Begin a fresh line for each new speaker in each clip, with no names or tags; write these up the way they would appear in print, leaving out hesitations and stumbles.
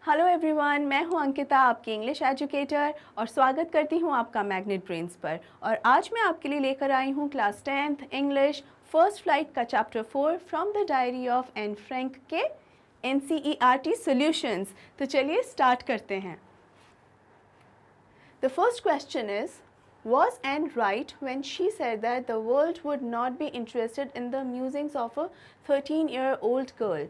Hello everyone, मैं हूं अंकिता, आपकी इंग्लिश एजुकेटर, और स्वागत करती हूं आपका मैग्नेट ब्रेन्स पर। और आज मैं आपके लिए लेकर आई हूं class 10th English first flight का chapter 4 from the diary of Anne Frank के NCERT सॉल्यूशंस। तो चलिए स्टार्ट करते हैं। The first question is, Was Anne right when she said that the world would not be interested in the musings of a 13-year-old girl?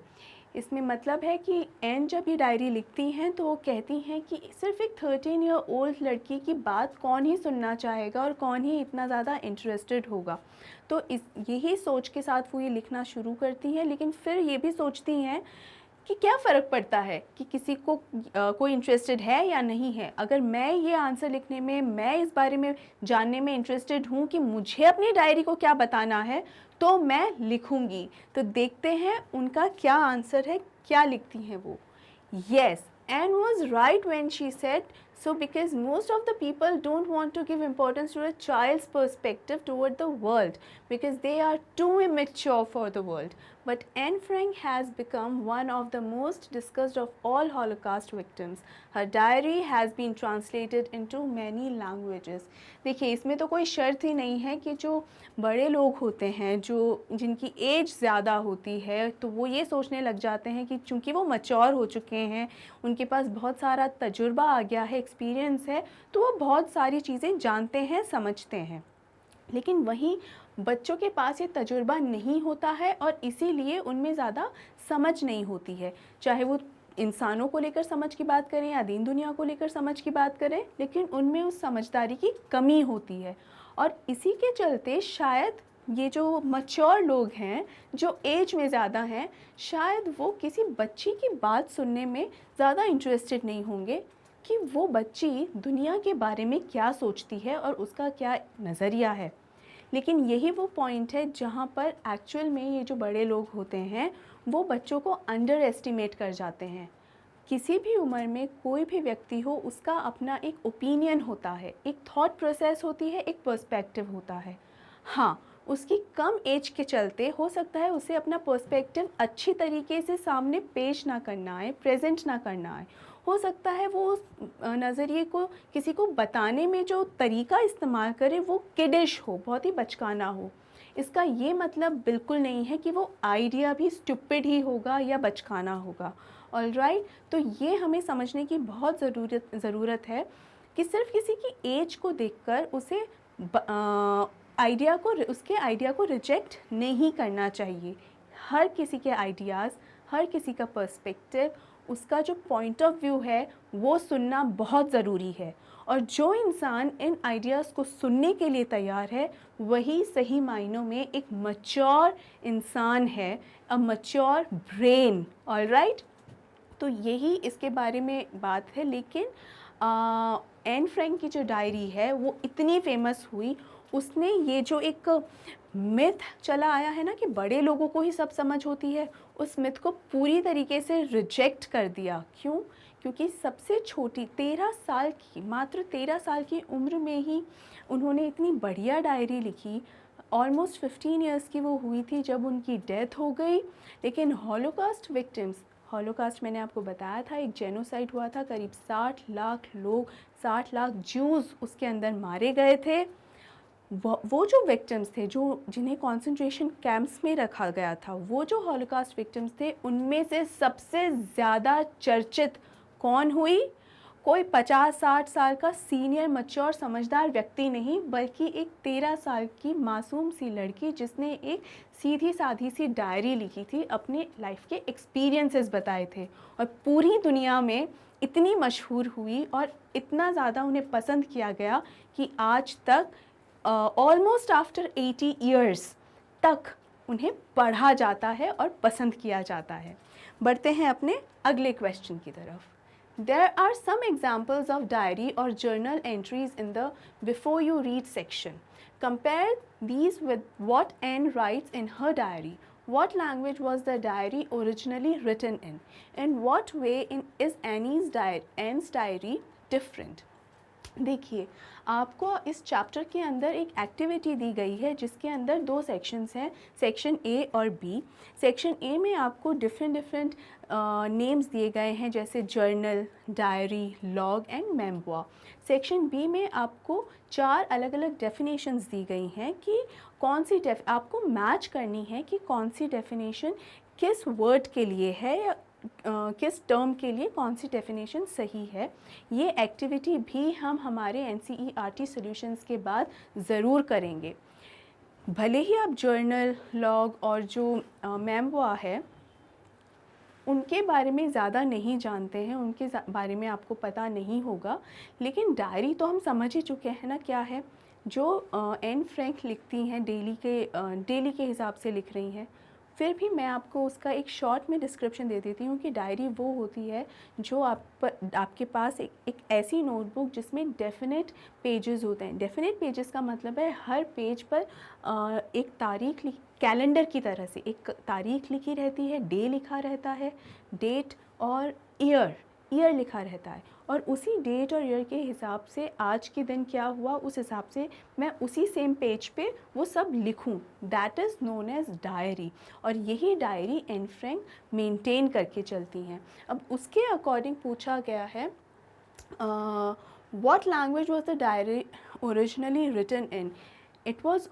इसमें मतलब है कि N जब ये डायरी लिखती हैं तो वो कहती हैं कि सिर्फ एक 13-year-old लड़की की बात कौन ही सुनना चाहेगा और कौन ही इतना ज़्यादा इंटरेस्टेड होगा। तो यही सोच के साथ वो ये लिखना शुरू करती हैं, लेकिन फिर ये भी सोचती हैं कि क्या फ़र्क पड़ता है कि किसी को कोई इंटरेस्टेड है या नहीं है। अगर मैं ये आंसर लिखने में, मैं इस बारे में जानने में इंटरेस्टेड हूँ कि मुझे अपनी डायरी को क्या बताना है, तो मैं लिखूँगी। तो देखते हैं उनका क्या आंसर है, क्या लिखती हैं वो। Yes, Anne was right when she said so, because most of the people don't want to give importance to a child's perspective toward the world because they are too immature for the world. But Anne Frank has become one of the most discussed of all Holocaust victims. Her diary has been translated into many languages. देखिए, इसमें तो कोई शर्त ही नहीं है कि जो बड़े लोग होते हैं, जो जिनकी एज ज़्यादा होती है, तो वो ये सोचने लग जाते हैं कि चूँकि वो मैच्योर हो चुके हैं, उनके पास बहुत सारा तजुर्बा आ गया है, एक्सपीरियंस है, तो वो बहुत सारी चीज़ें जानते हैं, समझते हैं। लेकिन वहीं बच्चों के पास ये तजुर्बा नहीं होता है और इसीलिए उनमें ज़्यादा समझ नहीं होती है। चाहे वो इंसानों को लेकर समझ की बात करें या दीन दुनिया को लेकर समझ की बात करें, लेकिन उनमें उस समझदारी की कमी होती है। और इसी के चलते शायद ये जो मैच्योर लोग हैं, जो एज में ज़्यादा हैं, शायद वो किसी बच्ची की बात सुनने में ज़्यादा इंटरेस्टेड नहीं होंगे कि वो बच्ची दुनिया के बारे में क्या सोचती है और उसका क्या नज़रिया है। लेकिन यही वो पॉइंट है जहाँ पर एक्चुअल में ये जो बड़े लोग होते हैं वो बच्चों को अंडर एस्टिमेट कर जाते हैं। किसी भी उम्र में कोई भी व्यक्ति हो, उसका अपना एक ओपिनियन होता है, एक थॉट प्रोसेस होती है, एक पर्सपेक्टिव होता है। हाँ, उसकी कम एज के चलते हो सकता है उसे अपना पर्सपेक्टिव अच्छी तरीके से सामने पेश ना करना आए, प्रेजेंट ना करना आए। हो सकता है वो उस नज़रिए को किसी को बताने में जो तरीका इस्तेमाल करे वो किडिश हो, बहुत ही बचकाना हो। इसका ये मतलब बिल्कुल नहीं है कि वो आइडिया भी स्टूपिड ही होगा या बचकाना होगा। ऑलराइट, तो ये हमें समझने की बहुत ज़रूरत है कि सिर्फ किसी की एज को देखकर उसे उसके आइडिया को रिजेक्ट नहीं करना चाहिए। हर किसी के आइडियाज़, हर किसी का पर्सपेक्टिव, उसका जो पॉइंट ऑफ व्यू है वो सुनना बहुत ज़रूरी है। और जो इंसान इन आइडियाज़ को सुनने के लिए तैयार है वही सही मायनों में एक मैच्योर इंसान है, अ मैच्योर ब्रेन। ऑलराइट, तो यही इसके बारे में बात है। लेकिन एन फ्रैंक की जो डायरी है वो इतनी फेमस हुई, उसने ये जो एक मिथ चला आया है ना कि बड़े लोगों को ही सब समझ होती है, उस मिथ को पूरी तरीके से रिजेक्ट कर दिया। क्यों? क्योंकि सबसे छोटी 13 साल की, मात्र 13 साल की उम्र में ही उन्होंने इतनी बढ़िया डायरी लिखी। ऑलमोस्ट 15 इयर्स की वो हुई थी जब उनकी डेथ हो गई। लेकिन हॉलोकास्ट विक्टिम्स, हॉलोकास्ट मैंने आपको बताया था, एक जेनोसाइड हुआ था, करीब 60 लाख लोग, 60 लाख ज्यूज़ उसके अंदर मारे गए थे। वो जो विक्टिम्स थे, जो जिन्हें कॉन्सेंट्रेशन कैंप्स में रखा गया था, वो जो हॉलोकास्ट विक्टिम्स थे, उनमें से सबसे ज़्यादा चर्चित कौन हुई? कोई 50-60 साल का सीनियर मैच्योर समझदार व्यक्ति नहीं, बल्कि एक 13 साल की मासूम सी लड़की जिसने एक सीधी साधी सी डायरी लिखी थी, अपने लाइफ के एक्सपीरियंसेस बताए थे, और पूरी दुनिया में इतनी मशहूर हुई और इतना ज़्यादा उन्हें पसंद किया गया कि आज तक ऑलमोस्ट आफ्टर 80 ईयर्स तक उन्हें पढ़ा जाता है और पसंद किया जाता है। बढ़ते हैं अपने अगले क्वेश्चन की तरफ। There are some examples of diary or journal entries in the before you read section. Compare these with what Anne writes in her diary. What language was the diary originally written in? In what way is Anne's diary different? देखिए, आपको इस chapter के अंदर एक activity दी गई है जिसके अंदर दो सेक्शंस हैं, सेक्शन ए और बी। सेक्शन ए में आपको डिफरेंट नेम्स दिए गए हैं जैसे journal, diary, log and memoir. Section B में आपको 4 अलग अलग डेफिनेशंस दी गई हैं कि कौन सी आपको मैच करनी है कि कौन सी डेफिनेशन किस वर्ड के लिए है या किस टर्म के लिए कौन सी डेफिनेशन सही है। ये एक्टिविटी भी हम हमारे NCERT सॉल्यूशंस के बाद ज़रूर करेंगे। भले ही आप जर्नल, लॉग और जो मेमोir है उनके बारे में ज़्यादा नहीं जानते हैं, उनके बारे में आपको पता नहीं होगा, लेकिन डायरी तो हम समझ ही चुके हैं ना क्या है। जो एन फ्रैंक लिखती हैं डेली के हिसाब से लिख रही हैं। फिर भी मैं आपको उसका एक शॉर्ट में डिस्क्रिप्शन दे देती हूँ कि डायरी वो होती है जो आपके पास एक ऐसी नोटबुक जिसमें डेफिनेट पेजेस होते हैं। डेफिनेट पेजेस का मतलब है हर पेज पर एक तारीख कैलेंडर की तरह से एक तारीख लिखी रहती है, डे लिखा रहता है, डेट और ईयर लिखा रहता है, और उसी डेट और ईयर के हिसाब से आज के दिन क्या हुआ उस हिसाब से मैं उसी सेम पेज पे वो सब लिखूं। That is known as diary, और यही डायरी एन फ्रैंक मेंटेन करके चलती हैं। अब उसके अकॉर्डिंग पूछा गया है what language was the diary originally written in. It was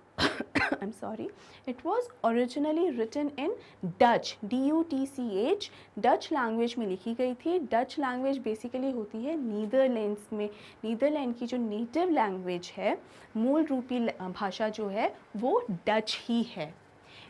I'm sorry, it was originally written in Dutch, DUTCH, Dutch language में लिखी गई थी। डच लैंग्वेज बेसिकली होती है नीदरलैंड्स में। नीदरलैंड की जो नेटिव लैंग्वेज है, मूल रूपी भाषा जो है वो डच ही है।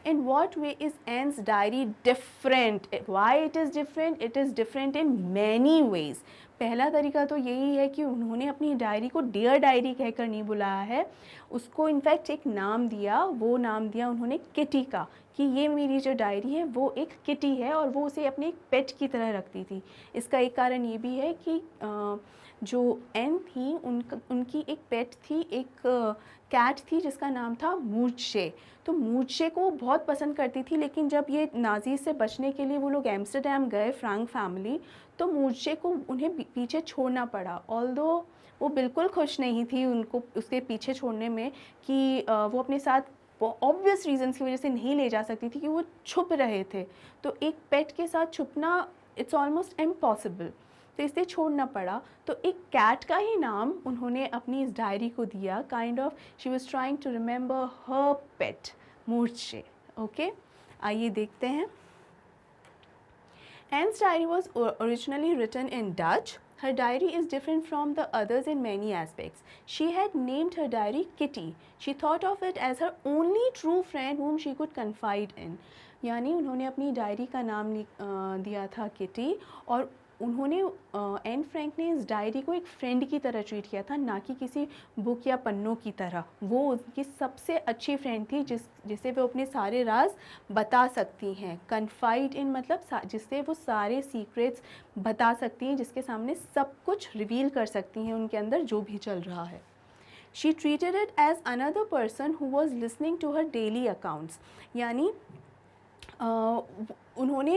In what way is Anne's diary different? Why it is different? It is different in many ways. पहला तरीका तो यही है कि उन्होंने अपनी डायरी को डियर डायरी कहकर नहीं बुलाया है, उसको इनफैक्ट एक नाम दिया, वो नाम दिया उन्होंने किटी का, कि ये मेरी जो डायरी है वो एक किटी है, और वो उसे अपने एक पेट की तरह रखती थी। इसका एक कारण ये भी है कि जो एन थी उनकी एक पेट थी, एक कैट थी जिसका नाम था मूर्चे। तो मूर्चे को बहुत पसंद करती थी, लेकिन जब ये नाज़ी से बचने के लिए वो लोग एम्स्टर्डम गए, फ्रैंक फैमिली, तो मूर्चे को उन्हें पीछे छोड़ना पड़ा। ऑल्दो वो बिल्कुल खुश नहीं थी उनको उसके पीछे छोड़ने में, कि वो अपने साथ ऑब्वियस रीजंस की वजह से नहीं ले जा सकती थी कि वो छुप रहे थे। तो एक पेट के साथ छुपना इट्स ऑलमोस्ट इम्पॉसिबल, तो इसलिए छोड़ना पड़ा। तो एक कैट का ही नाम उन्होंने अपनी इस डायरी को दिया, kind of she was trying to remember her pet Moortje. Okay, आइए देखते हैं। Anne's diary was originally written in Dutch. Her diary is different from the others in many aspects. She had named her diary Kitty. She thought of it as her only true friend whom she could confide in. यानी उन्होंने अपनी diary का नाम दिया था kitty, और उन्होंने Anne Frank ने इस डायरी को एक फ्रेंड की तरह ट्रीट किया था, ना कि किसी बुक या पन्नों की तरह। वो उनकी सबसे अच्छी फ्रेंड थी जिसे वो अपने सारे राज बता सकती हैं। कन्फाइड इन मतलब जिससे वो सारे सीक्रेट्स बता सकती हैं, जिसके सामने सब कुछ रिवील कर सकती हैं उनके अंदर जो भी चल रहा है। She treated it as another person who was listening to her daily accounts. यानी उन्होंने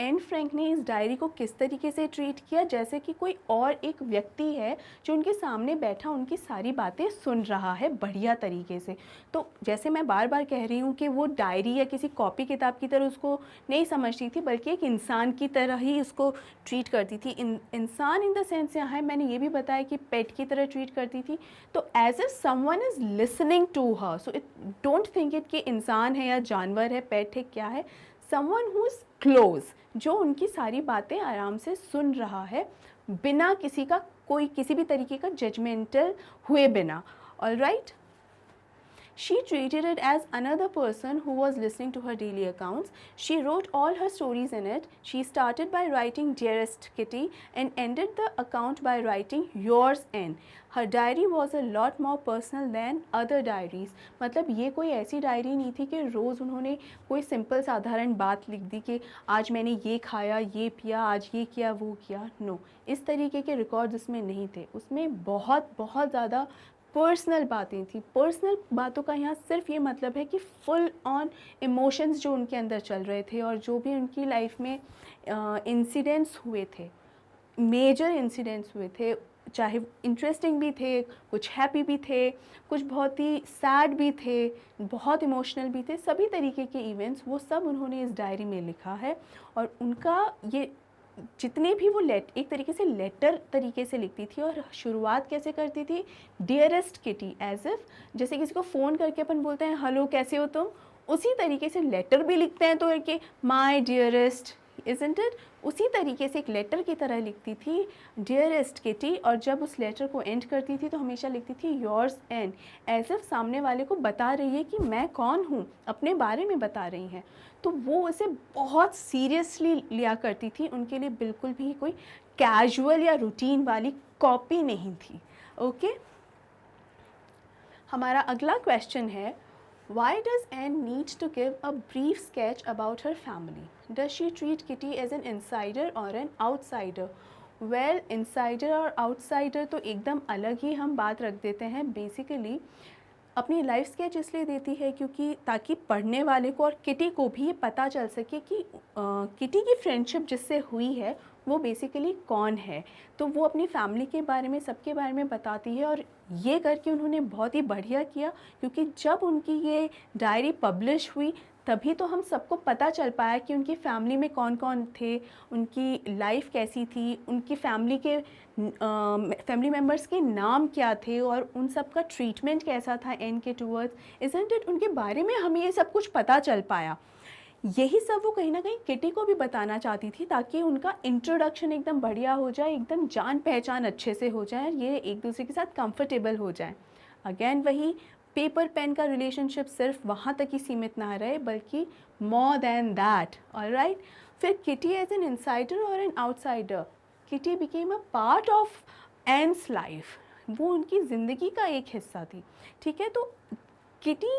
एन फ्रैंक ने इस डायरी को किस तरीके से ट्रीट किया, जैसे कि कोई और एक व्यक्ति है जो उनके सामने बैठा उनकी सारी बातें सुन रहा है बढ़िया तरीके से। तो जैसे मैं बार बार कह रही हूँ कि वो डायरी या किसी कॉपी किताब की तरह उसको नहीं समझती थी, बल्कि एक इंसान की तरह ही उसको ट्रीट करती थी। इंसान इन द सेंस यहाँ है, मैंने ये भी बताया कि पेट की तरह ट्रीट करती थी। तो as if someone is listening to her, so it don't think it कि इंसान है या जानवर है, पेट है, क्या है, someone who is close, जो उनकी सारी बातें आराम से सुन रहा है बिना किसी भी तरीके का जजमेंटल हुए बिना। Alright? She treated it as another person who was listening to her daily accounts. She wrote all her stories in it. She started by writing Dearest Kitty and ended the account by writing Yours N. Her diary was a lot more personal than other diaries. मतलब ये कोई ऐसी diary नहीं थी कि रोज़ उन्होंने कोई simple साधारण बात लिख दी कि आज मैंने ये खाया, ये पिया, आज ये किया, वो किया। नो, इस तरीके के रिकॉर्ड्स उसमें नहीं थे। उसमें बहुत बहुत ज़्यादा पर्सनल बातें थी। पर्सनल बातों का यहाँ सिर्फ ये मतलब है कि फुल ऑन इमोशंस जो उनके अंदर चल रहे थे, और जो भी उनकी लाइफ में इंसिडेंट्स हुए थे, मेजर इंसिडेंट्स हुए थे, चाहे इंटरेस्टिंग भी थे, कुछ हैप्पी भी थे, कुछ बहुत ही सैड भी थे, बहुत इमोशनल भी थे, सभी तरीके के इवेंट्स वो सब उन्होंने इस डायरी में लिखा है। और उनका ये जितने भी वो एक तरीके से लेटर तरीके से लिखती थी। और शुरुआत कैसे करती थी, डियरेस्ट किटी, एज इफ़ जैसे किसी को फ़ोन करके अपन बोलते हैं हेलो कैसे हो तुम, उसी तरीके से लेटर भी लिखते हैं तो कि माय डियरेस्ट, इज़न्ट इट, उसी तरीके से एक लेटर की तरह लिखती थी डियरेस्ट किटी। और जब उस लेटर को एंड करती थी तो हमेशा लिखती थी योर्स एंड, एज इफ सामने वाले को बता रही है कि मैं कौन हूँ, अपने बारे में बता रही हैं। तो वो उसे बहुत सीरियसली लिया करती थी, उनके लिए बिल्कुल भी कोई कैजुअल या रूटीन वाली कॉपी नहीं थी। ओके, हमारा अगला क्वेश्चन है, why does Anne need to give a brief sketch about her family? Does she treat Kitty as an insider or an outsider? Well, insider और outsider तो एकदम अलग ही हम बात रख देते हैं। बेसिकली अपनी लाइफ स्केच इसलिए देती है क्योंकि ताकि पढ़ने वाले को और किटी को भी ये पता चल सके कि किटी की फ्रेंडशिप जिससे हुई है वो बेसिकली कौन है। तो वो अपनी फैमिली के बारे में, सबके बारे में बताती है। और ये करके उन्होंने बहुत ही बढ़िया किया, क्योंकि जब उनकी ये डायरी पब्लिश हुई तभी तो हम सबको पता चल पाया कि उनकी फ़ैमिली में कौन कौन थे, उनकी लाइफ कैसी थी, उनकी फैमिली मेम्बर्स के नाम क्या थे और उन सब का ट्रीटमेंट कैसा था एन के टूवर्ड्स, इज़न्ट इट, उनके बारे में हमें ये सब कुछ पता चल पाया। यही सब वो कहीं ना कहीं किटी को भी बताना चाहती थी ताकि उनका इंट्रोडक्शन एकदम बढ़िया हो जाए, एकदम जान पहचान अच्छे से हो जाए, ये एक दूसरे के साथ कंफर्टेबल हो जाए। अगेन वही पेपर पेन का रिलेशनशिप सिर्फ वहाँ तक ही सीमित ना रहे बल्कि मोर देन दैट। ऑलराइट, फिर किटी एज एन इनसाइडर और an outsider, Kitty became a part of Anne's life, वो उनकी ज़िंदगी का एक हिस्सा थी। ठीक है, तो किटी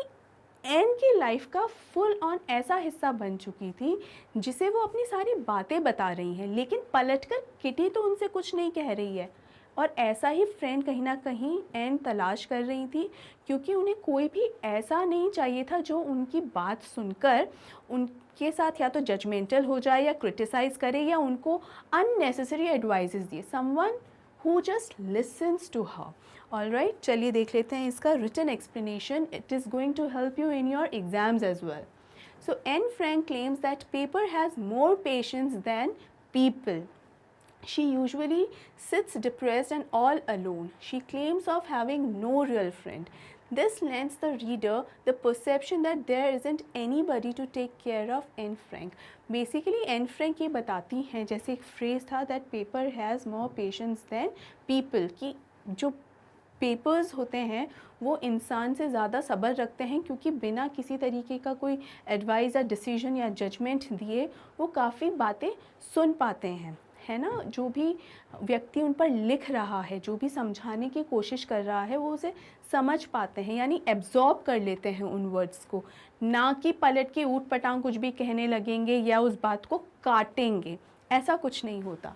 एन की लाइफ का फुल ऑन ऐसा हिस्सा बन चुकी थी जिसे वो अपनी सारी बातें बता रही हैं, लेकिन पलटकर किटी तो उनसे कुछ नहीं कह रही है। और ऐसा ही फ्रेंड कहीं ना कहीं एन तलाश कर रही थी, क्योंकि उन्हें कोई भी ऐसा नहीं चाहिए था जो उनकी बात सुनकर उनके साथ या तो जजमेंटल हो जाए या क्रिटिसाइज़ करे या उनको अननेसेसरी एडवाइसेस दिए। Someone who just listens to her. Alright, चलिए देख लेते हैं इसका written explanation. It is going to help you in your exams as well. So Anne Frank claims that paper has more patience than people. She usually sits depressed and all alone. She claims of having no real friend. This lends the reader the perception that there isn't anybody to take care of Anne Frank. Basically Anne Frank ये बताती हैं, जैसे एक phrase था that paper has more patience than people, कि जो papers होते हैं वो इंसान से ज़्यादा सब्र रखते हैं, क्योंकि बिना किसी तरीके का कोई एडवाइस या डिसीजन या जजमेंट दिए वो काफ़ी बातें सुन पाते हैं, है ना। जो भी व्यक्ति उन पर लिख रहा है, जो भी समझाने की कोशिश कर रहा है, वो उसे समझ पाते हैं, यानी एब्जॉर्ब कर लेते हैं उन वर्ड्स को, ना कि पलट के ऊट पटांग कुछ भी कहने लगेंगे या उस बात को काटेंगे, ऐसा कुछ नहीं होता।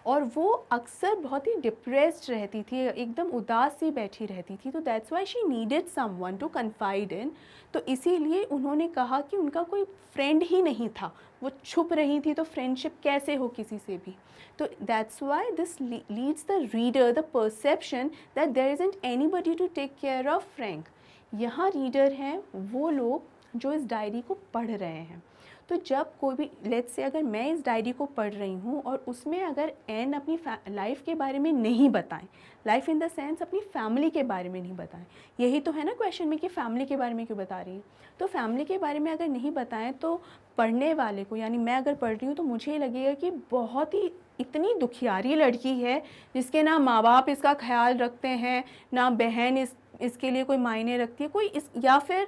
और वो अक्सर बहुत ही डिप्रेस्ड रहती थी, एकदम उदास सी बैठी रहती थी, तो that's why she needed someone to confide in. तो इसीलिए उन्होंने कहा कि उनका कोई फ्रेंड ही नहीं था, वो छुप रही थी, तो फ्रेंडशिप कैसे हो किसी से भी। तो that's why this leads the reader the perception that there isn't anybody to take care of Frank. यहाँ रीडर हैं वो लोग जो इस डायरी को पढ़ रहे हैं। तो जब कोई भी, लेट्स से अगर मैं इस डायरी को पढ़ रही हूँ और उसमें अगर एन अपनी लाइफ के बारे में नहीं बताएं, लाइफ इन द सेंस अपनी फैमिली के बारे में नहीं बताएं, यही तो है ना क्वेश्चन में कि फैमिली के बारे में क्यों बता रही है। तो फैमिली के बारे में अगर नहीं बताएं तो पढ़ने वाले को, यानी मैं अगर पढ़ रही हूँ तो मुझे ये लगेगा कि बहुत ही इतनी दुखियारी लड़की है जिसके ना माँ बाप इसका ख्याल रखते हैं, ना बहन इसके लिए कोई मायने रखती है, कोई या फिर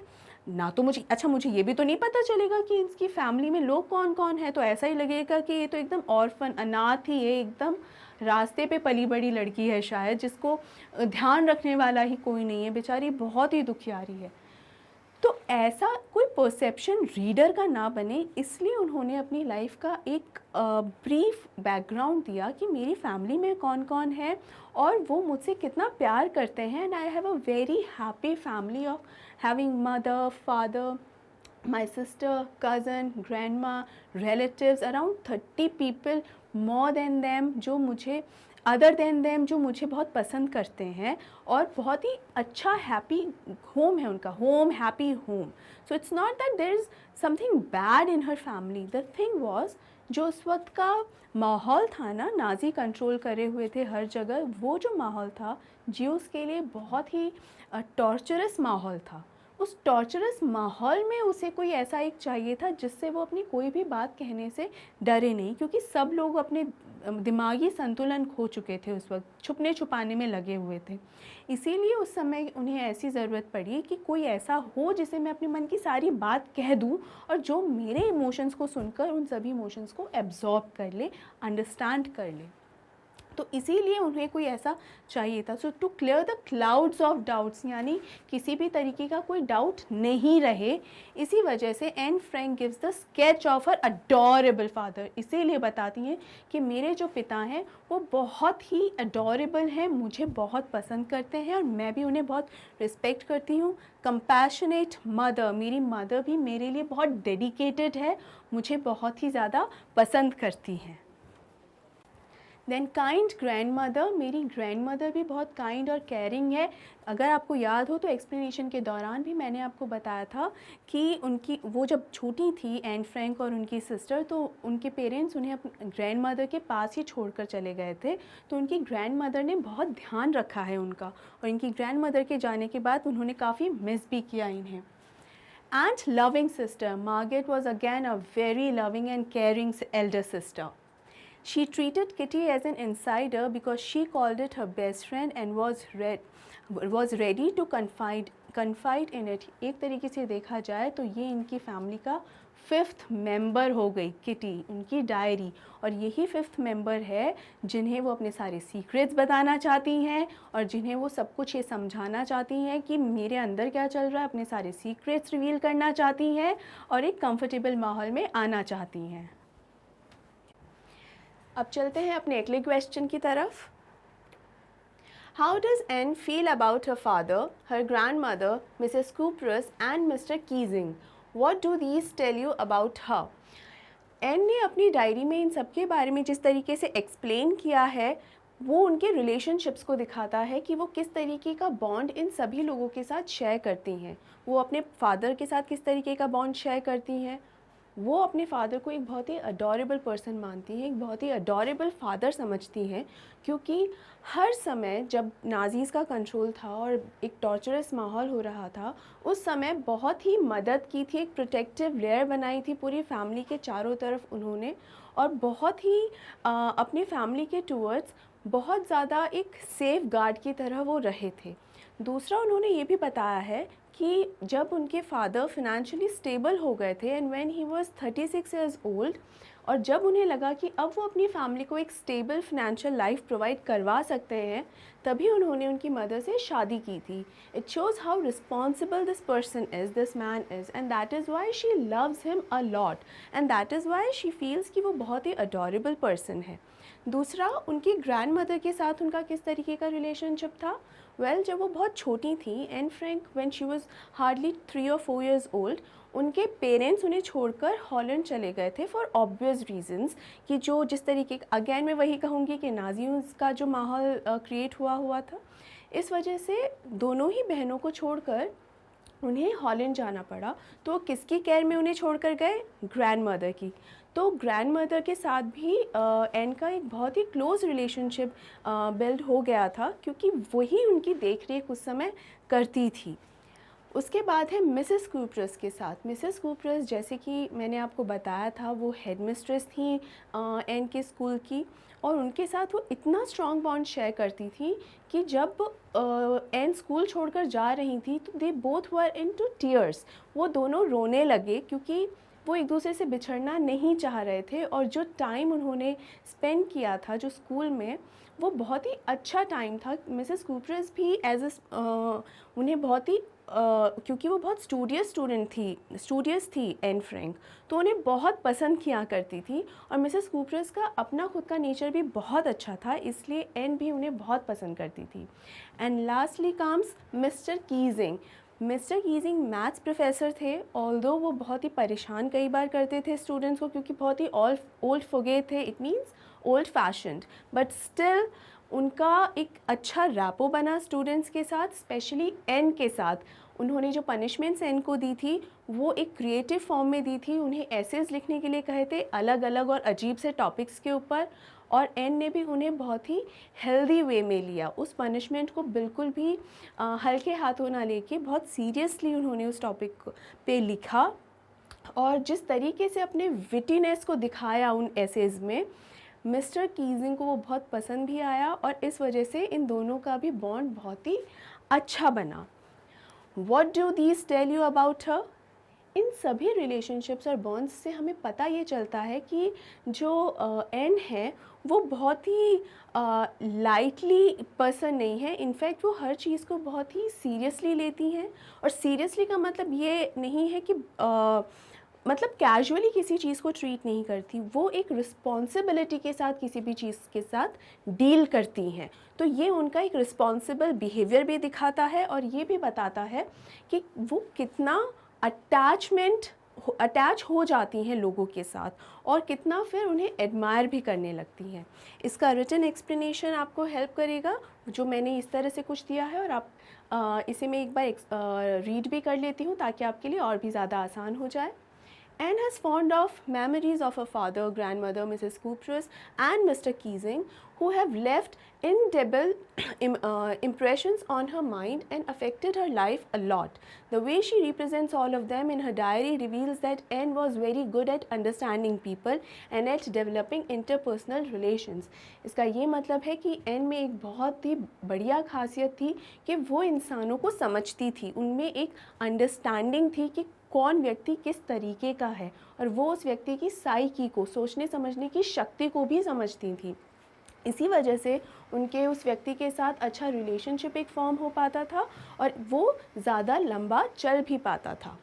ना तो मुझे ये भी तो नहीं पता चलेगा कि इसकी फैमिली में लोग कौन कौन है, तो ऐसा ही लगेगा कि ये तो एकदम ऑर्फन अनाथ ही है, एकदम रास्ते पे पली बड़ी लड़की है शायद, जिसको ध्यान रखने वाला ही कोई नहीं है, बेचारी बहुत ही दुखियारी है। तो ऐसा कोई परसेप्शन रीडर का ना बने, इसलिए उन्होंने अपनी लाइफ का एक ब्रीफ बैकग्राउंड दिया कि मेरी फैमिली में कौन कौन है और वो मुझसे कितना प्यार करते हैं। And I have a very happy family of having mother, father, my sister, cousin, grandma, relatives, around 30 people more than them, जो मुझे अदर देन देम, जो मुझे बहुत पसंद करते हैं, और बहुत ही अच्छा हैप्पी होम है उनका, home happy home. So it's not that there is something bad in her family. The thing was, जो उस वक्त का माहौल था ना, नाजी कंट्रोल करे हुए थे हर जगह, वो जो माहौल था ज्यूज़ के लिए बहुत ही टॉर्चरस माहौल था. उस टॉर्चरस माहौल में उसे कोई ऐसा एक चाहिए था जिससे वो अपनी कोई भी बात कहने से डरे नहीं, क्योंकि सब लोग अपने दिमागी संतुलन खो चुके थे उस वक्त, छुपने छुपाने में लगे हुए थे. इसीलिए उस समय उन्हें ऐसी ज़रूरत पड़ी कि कोई ऐसा हो जिसे मैं अपने मन की सारी बात कह दूं, और जो मेरे इमोशंस को सुनकर उन सभी इमोशंस को एब्जॉर्ब कर ले, अंडरस्टैंड कर ले. तो इसीलिए उन्हें कोई ऐसा चाहिए था. So to clear the clouds of doubts, यानी किसी भी तरीके का कोई डाउट नहीं रहे, इसी वजह से Anne Frank gives the sketch of her adorable father. इसीलिए बताती हैं कि मेरे जो पिता हैं वो बहुत ही अडोरेबल हैं, मुझे बहुत पसंद करते हैं और मैं भी उन्हें बहुत रिस्पेक्ट करती हूँ. कंपैशनेट मदर, मेरी मदर भी मेरे लिए बहुत डेडिकेटेड है, मुझे बहुत ही ज़्यादा पसंद करती हैं. देन काइंड ग्रैंड मदर, मेरी ग्रैंड मदर भी बहुत काइंड और केयरिंग है. अगर आपको याद हो तो एक्सप्लेनेशन के दौरान भी मैंने आपको बताया था कि उनकी, वो जब छोटी थी एन फ्रैंक और उनकी सिस्टर, तो उनके पेरेंट्स उन्हें अपने ग्रैंड मदर के पास ही छोड़कर चले गए थे. तो उनकी ग्रैंड मदर ने बहुत ध्यान रखा है उनका, और इनकी ग्रैंड मदर के जाने के बाद उन्होंने काफ़ी मिस भी किया इन्हें. And loving sister, Margaret was again a very loving and caring elder sister. She treated Kitty as an insider because she called it her best friend and was ready to confide in it. एक तरीके से देखा जाए तो ये इनकी family का 5th member हो गई किटी, उनकी डायरी. और यही 5th मेंबर है जिन्हें वो अपने सारे सीक्रेट्स बताना चाहती हैं, और जिन्हें वो सब कुछ ये समझाना चाहती हैं कि मेरे अंदर क्या चल रहा है, अपने सारे सीक्रेट्स रिवील करना चाहती हैं और एक कंफर्टेबल माहौल में आना चाहती हैं. अब चलते हैं अपने अगले क्वेश्चन की तरफ. How does Anne feel about her father, her grandmother, Mrs. Cooper's and Mr. Keesing? What do these tell you about her? Anne ने अपनी डायरी में इन सब के बारे में जिस तरीके से एक्सप्लेन किया है, वो उनके रिलेशनशिप्स को दिखाता है कि वो किस तरीके का बॉन्ड इन सभी लोगों के साथ शेयर करती हैं. वो अपने फादर के साथ किस तरीके का बॉन्ड शेयर करती हैं, वो अपने फादर को एक बहुत ही अडोरेबल पर्सन मानती हैं, एक बहुत ही अडोरेबल फादर समझती हैं, क्योंकि हर समय जब नाज़ीज़ का कंट्रोल था और एक टॉर्चरस माहौल हो रहा था, उस समय बहुत ही मदद की थी, एक प्रोटेक्टिव लेयर बनाई थी पूरी फैमिली के चारों तरफ उन्होंने, और बहुत ही अपनी फैमिली के टूवर्ड्स बहुत ज़्यादा एक सेफ गार्ड की तरह वो रहे थे. दूसरा, उन्होंने ये भी बताया है कि जब उनके फादर फिनेंशियली स्टेबल हो गए थे and when he was 36 years old, और जब उन्हें लगा कि अब वो अपनी फैमिली को एक स्टेबल फिनेंशियल लाइफ प्रोवाइड करवा सकते हैं, तभी उन्होंने उनकी मदर से शादी की थी. It shows how responsible this person is, this man is, and that is why she loves him a lot, and that is why she feels कि वो बहुत ही अडोरेबल पर्सन है. दूसरा, उनकी ग्रैंड मदर के साथ उनका किस तरीके का रिलेशनशिप था. वेल, जब वो बहुत छोटी थी, Anne Frank when she was hardly 3 or 4 years old, उनके पेरेंट्स उन्हें छोड़कर हॉलैंड चले गए थे फॉर ऑब्वियस रीजंस, कि जो जिस तरीके, अगेन मैं वही कहूँगी कि नाज़ियों का जो माहौल क्रिएट हुआ था, इस वजह से दोनों ही बहनों को छोड़कर उन्हें हॉलैंड जाना पड़ा. तो किसकी केयर में उन्हें छोड़कर गए, ग्रैंड मदर की. तो ग्रैंड मदर के साथ भी एन का एक बहुत ही क्लोज़ रिलेशनशिप बिल्ड हो गया था, क्योंकि वही उनकी देख रेख उस समय करती थी. उसके बाद है मिसेस कूपरस के साथ. मिसेस कूपरस, जैसे कि मैंने आपको बताया था, वो हेड मिस्ट्रेस थी एन के स्कूल की, और उनके साथ वो इतना स्ट्रॉन्ग बॉन्ड शेयर करती थी कि जब एन स्कूल छोड़कर जा रही थी तो they both were into tears. वो दोनों रोने लगे, क्योंकि वो एक दूसरे से बिछड़ना नहीं चाह रहे थे, और जो टाइम उन्होंने स्पेंड किया था जो स्कूल में, वो बहुत ही अच्छा टाइम था. मिसेस कूपरस भी उन्हें बहुत ही क्योंकि वो बहुत स्टूडियस थी एन फ्रैंक, तो उन्हें बहुत पसंद किया करती थी. और मिसेस कूपरस का अपना खुद का नेचर भी बहुत अच्छा था, इसलिए एन भी उन्हें बहुत पसंद करती थी. And lastly comes mister Keesing. Mister Keesing maths professor थे, ऑल्दो वो बहुत ही परेशान कई बार करते थे स्टूडेंट्स को, क्योंकि बहुत ही ओल्ड फोगे थे. It means old fashioned, but still उनका एक अच्छा रैपो बना स्टूडेंट्स के साथ, स्पेशली एन के साथ। उन्होंने जो पनिशमेंट्स एन को दी थी वो एक क्रिएटिव फॉर्म में दी थी, उन्हें एसेज लिखने के लिए कहे थे अलग अलग और अजीब से टॉपिक्स के ऊपर, और एन ने भी उन्हें बहुत ही हेल्दी वे में लिया। उस पनिशमेंट को बिल्कुल भी हल्के हाथों ना लेके बहुत सीरियसली उन्होंने उस टॉपिक पे लिखा, और जिस तरीके से अपने विटीनेस को दिखाया उन एसेज में, मिस्टर कीजिंग को वो बहुत पसंद भी आया, और इस वजह से इन दोनों का भी बॉन्ड बहुत ही अच्छा बना। What do these tell you about her? इन सभी रिलेशनशिप्स और बॉन्ड्स से हमें पता ये चलता है कि जो एन है वो बहुत ही लाइटली पर्सन नहीं है। इनफैक्ट वो हर चीज़ को बहुत ही सीरियसली लेती हैं, और सीरियसली का मतलब ये नहीं है कि मतलब कैजुअली किसी चीज़ को ट्रीट नहीं करती, वो एक रिस्पॉन्सिबिलिटी के साथ किसी भी चीज़ के साथ डील करती हैं। तो ये उनका एक रिस्पॉन्सिबल बिहेवियर भी दिखाता है, और ये भी बताता है कि वो कितना अटैच हो जाती हैं लोगों के साथ, और कितना फिर उन्हें एडमायर भी करने लगती हैं। इसका रिटन एक्सप्लेनेशन आपको हेल्प करेगा, जो मैंने इस तरह से कुछ दिया है, और आप इसे मैं एक बार रीड भी कर लेती हूँ ताकि आपके लिए और भी ज़्यादा आसान हो जाए। Anne has fond of memories of her father, grandmother, Mrs. Cooper's, and Mr. Keesing, who have left indelible impressions on her mind and affected her life a lot. The way she represents all of them in her diary reveals that Anne was very good at understanding people and at developing interpersonal relations. इसका ये मतलब है कि N में एक बहुत ही बढ़िया खासियत थी कि वो इंसानों को समझती थी, उनमें एक अंडरस्टैंडिंग थी कि कौन व्यक्ति किस तरीके का है, और वो उस व्यक्ति की साइकी को, सोचने समझने की शक्ति को भी समझती थी। इसी वजह से उनके उस व्यक्ति के साथ अच्छा रिलेशनशिप एक फॉर्म हो पाता था, और वो ज़्यादा लंबा चल भी पाता था।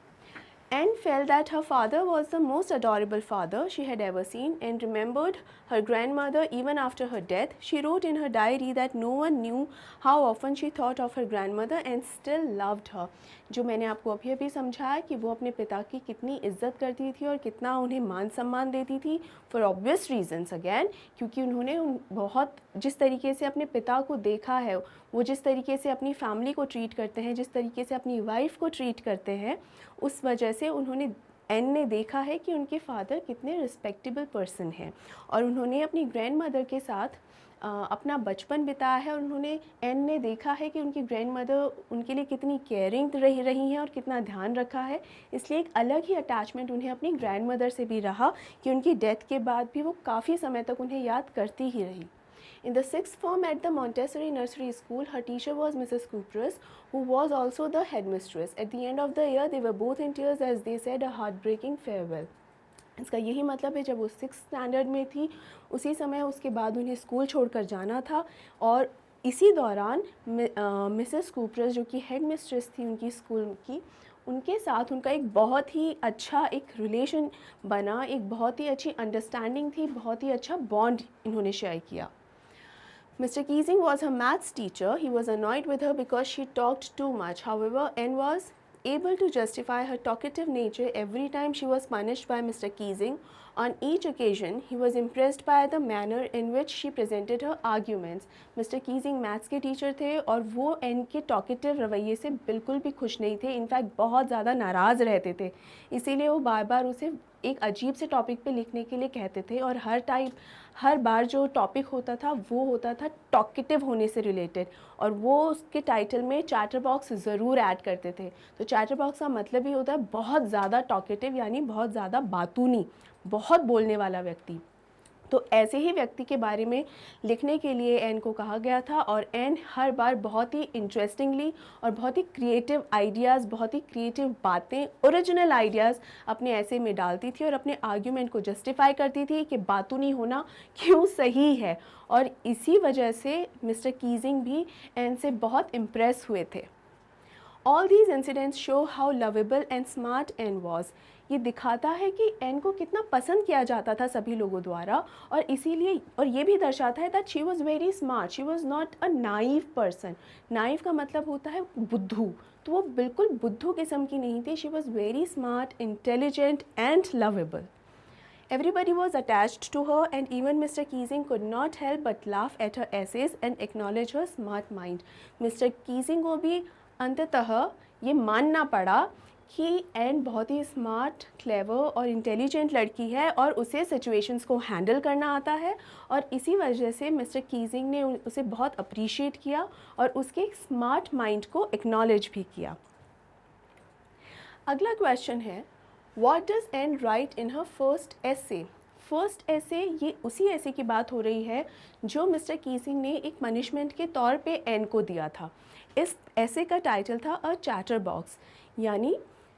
Anne felt that her father was the most adorable father she had ever seen, and remembered her grandmother even after her death. She wrote in her diary that no one knew how often she thought of her grandmother and still loved her. जो मैंने आपको अभी अभी समझाया कि वो अपने पिता की कितनी इज्जत करती थी और कितना उन्हें मान सम्मान देती थी, फॉर ऑब्वियस रीजंस अगेन, क्योंकि उन्होंने बहुत जिस तरीके से अपने पिता को देखा है, वो जिस तरीके से अपनी फैमिली को ट्रीट करते हैं, जिस तरीके से अपनी वाइफ को ट्रीट करते हैं, उस वजह से उन्होंने एन ने देखा है कि उनके फादर कितने रिस्पेक्टेबल पर्सन हैं, और उन्होंने अपनी ग्रैंड मदर के साथ अपना बचपन बिताया है, और उन्होंने एन ने देखा है कि उनकी ग्रैंड मदर उनके लिए कितनी केयरिंग रही हैं और कितना ध्यान रखा है। इसलिए एक अलग ही अटैचमेंट उन्हें अपनी ग्रैंड मदर से भी रहा कि उनकी डेथ के बाद भी वो काफ़ी समय तक उन्हें याद करती ही रही। In the sixth form at the Montessori Nursery School, her teacher was Mrs. Cooper's, who was also the headmistress. At the end of the year, they were both in tears as they said a heartbreaking farewell. इसका यही मतलब है जब वो 6th standard में थी, उसी समय उसके बाद उन्हें स्कूल छोड़कर जाना था, और इसी दौरान मिसेस कूपर जो कि हेड मिस्ट्रेस थी उनकी स्कूल की, उनके साथ उनका एक बहुत ही अच्छा एक रिलेशन बना, एक बहुत ही अच्छी अंडरस्टैंडिंग थी, बहुत ही अच्छा बॉन्ड इन्होंने शेयर किया। Mr. Keesing was her maths teacher. He was annoyed with her because she talked too much. However, Anne was able to justify her talkative nature every time she was punished by Mr. Keesing. On each occasion, he was impressed by the manner in which she presented her arguments. Mr. Keesing maths के teacher थे, और वो N के talkative रवैये से बिल्कुल भी खुश नहीं थे, इनफैक्ट बहुत ज़्यादा नाराज़ रहते थे। इसीलिए वो बार बार उसे एक अजीब से टॉपिक पे लिखने के लिए कहते थे, और हर बार जो टॉपिक होता था वो होता था टॉकेटिव होने से रिलेटेड, और वो उसके टाइटल में चैटर बॉक्स ज़रूर ऐड करते थे। तो चैटर बॉक्स का मतलब ही होता है बहुत ज़्यादा टॉकेटिव, यानी बहुत ज़्यादा बातूनी, बहुत बोलने वाला व्यक्ति। तो ऐसे ही व्यक्ति के बारे में लिखने के लिए एन को कहा गया था, और एन हर बार बहुत ही इंटरेस्टिंगली और बहुत ही क्रिएटिव आइडियाज़, बहुत ही क्रिएटिव बातें, ओरिजिनल आइडियाज़ अपने ऐसे में डालती थी, और अपने आर्ग्यूमेंट को जस्टिफाई करती थी कि बातूनी होना क्यों सही है, और इसी वजह से मिस्टर कीजिंग भी एन से बहुत इम्प्रेस हुए थे। All these incidents show how lovable and smart Anne was. ये दिखाता है कि एन को कितना पसंद किया जाता था सभी लोगों द्वारा, और इसीलिए, और ये भी दर्शाता है that she was very smart, she was not a naive person. Naive का मतलब होता है बुद्धू, तो वो बिल्कुल बुद्धू किस्म की नहीं थी। She was very smart, intelligent and lovable. Everybody was attached to her and even Mr. Keesing could not help but laugh at her essays and acknowledge her smart mind. Mr. Keesing को भी अंततः ये मानना पड़ा कि N बहुत ही smart, clever और intelligent लड़की है और उसे सिचुएशंस को हैंडल करना आता है, और इसी वजह से मिस्टर कीजिंग ने उसे बहुत अप्रिशिएट किया और उसके स्मार्ट माइंड को एक्नॉलेज भी किया। अगला क्वेश्चन है, what does Anne write in her first essay. First essay, ये उसी एसे की बात हो रही है जो मिस्टर कीजिंग ने एक पनिशमेंट के तौर पे एन को दिया था। इस एसे का टाइटल था अ चैटर बॉक्स, यानी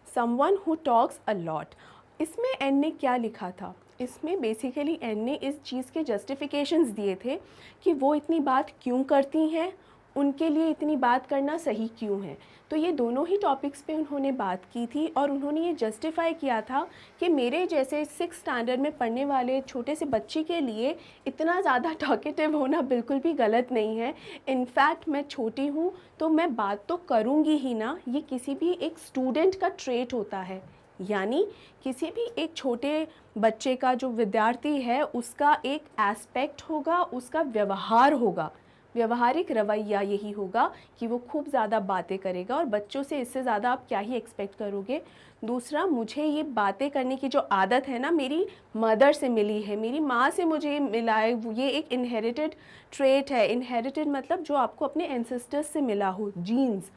someone who talks a lot. इसमें एन ने क्या लिखा था? इसमें बेसिकली एन ने इस चीज़ के जस्टिफिकेशंस दिए थे कि वो इतनी बात क्यों करती हैं, उनके लिए इतनी बात करना सही क्यों है। तो ये दोनों ही टॉपिक्स पे उन्होंने बात की थी और उन्होंने ये जस्टिफाई किया था कि मेरे जैसे 6 स्टैंडर्ड में पढ़ने वाले छोटे से बच्चे के लिए इतना ज़्यादा टॉकेटिव होना बिल्कुल भी गलत नहीं है। इनफैक्ट मैं छोटी हूँ तो मैं बात तो करूँगी ही ना, ये किसी भी एक स्टूडेंट का ट्रेट होता है, यानी किसी भी एक छोटे बच्चे का जो विद्यार्थी है उसका एक एस्पेक्ट होगा, उसका व्यवहार होगा, व्यवहारिक रवैया यही होगा कि वो खूब ज़्यादा बातें करेगा और बच्चों से इससे ज़्यादा आप क्या ही एक्सपेक्ट करोगे। दूसरा, मुझे ये बातें करने की जो आदत है ना, मेरी मदर से मिली है, मेरी माँ से मुझे मिला है, ये एक इनहेरिटेड ट्रेट है। इनहेरिटेड मतलब जो आपको अपने एंसेस्टर्स से मिला हो, जीन्स।